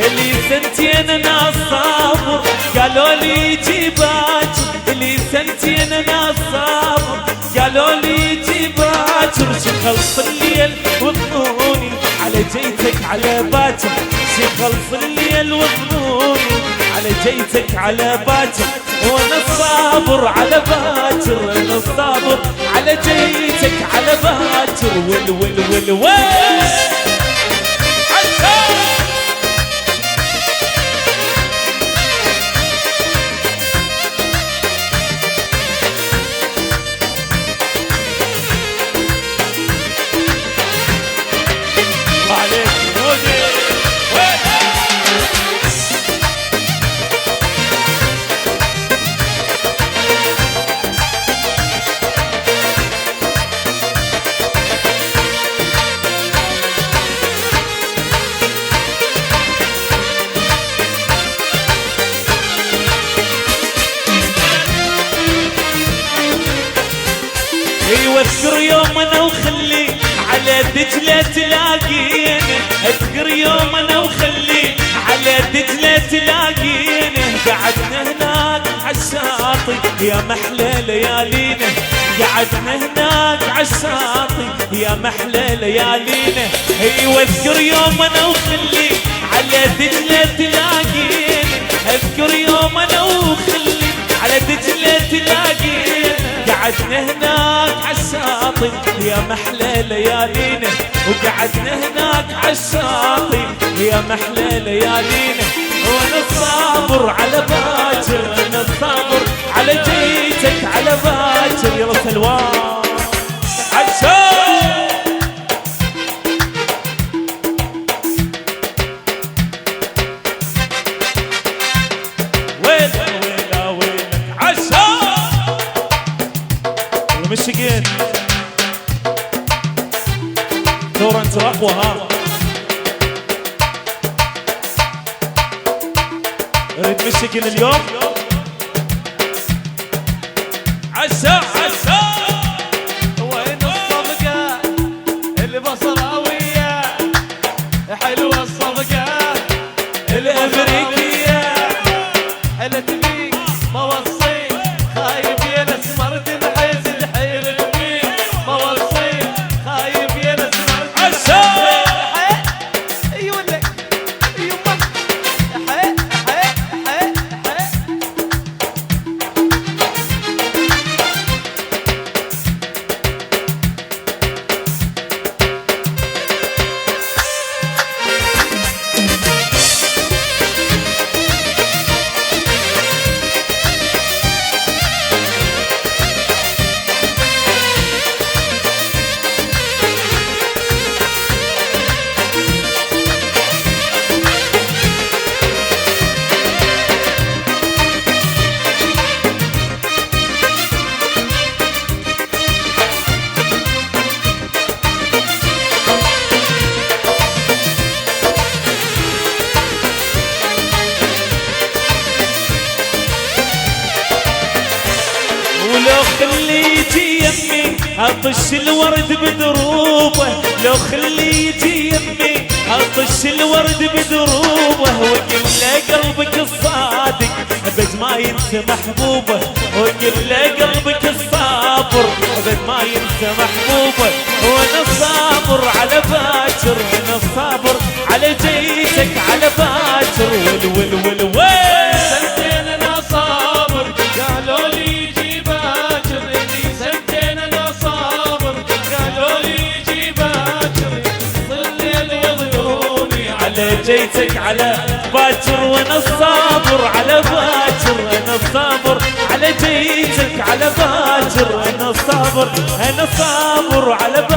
لي سنتين انا صابر قالوا لي جي باكر، لي سنتين انا صابر قالوا لي جي باكر. شخلص الليل وظنوني على جيتك على باكر، شخلص الليل وظنوني على جيتك على باكر. وانا صابر على باكر، انا صابر على جيتك على باكر. ول ول ول ول اذكر يوم انا وخلي على دجلة تلاقينا، اذكر يوم انا وخلي على دجلة تلاقينا. قعدنا هناك عالشاطئ يا محلى ليالينا، قعدنا هناك عالشاطئ يا محلى ليالينا. ايوه اذكر يوم انا وخلي على دجلة تلاقينا، اذكر يوم انا وخلي على دجلة تلاقينا. قعدنا هناك عالشاطئ يا محلى ليالينا، وقعدنا هناك عالشاطئ يا محلى ليالينا. وانا صابر على باكر، انا صابر على جيتك على باكر. يلا سلوان عالشاطئ وين وين وين عالشاطئ مشيقين دور انت اقوى. ها اريد مشيقين اليوم عشا عشا. وين الصفقة اللي بصراوية حلوة الصفقة الامريكية حلت بيك ما وصيت خايف يا الاسمر تنحز الحيرت بيك ما وصيت خايف يا الاسمر عشا. ايوه لك يما حي حي حي حي. ولو خلي يجي يمي اطش الورد بدروبه، لو خلي يجي يمي اطش الورد بدروبه. وقل له قلبك الصادق ابد ما ينسى محبوبه، وقل له قلبك الصابر ابد ما ينسى محبوبه. وانا صابر على باكر، انا صابر على جيتك على باكر. ول ول ول ول سنتين انا صابر قالوا لي جي باكر، لي سنتين انا صابر قالوا لي جي باكر. ظل وضيوني على جيتك على باكر. وانا صابر على باكر، انا صابر على جيتك على باكر. انا صابر انا صابر على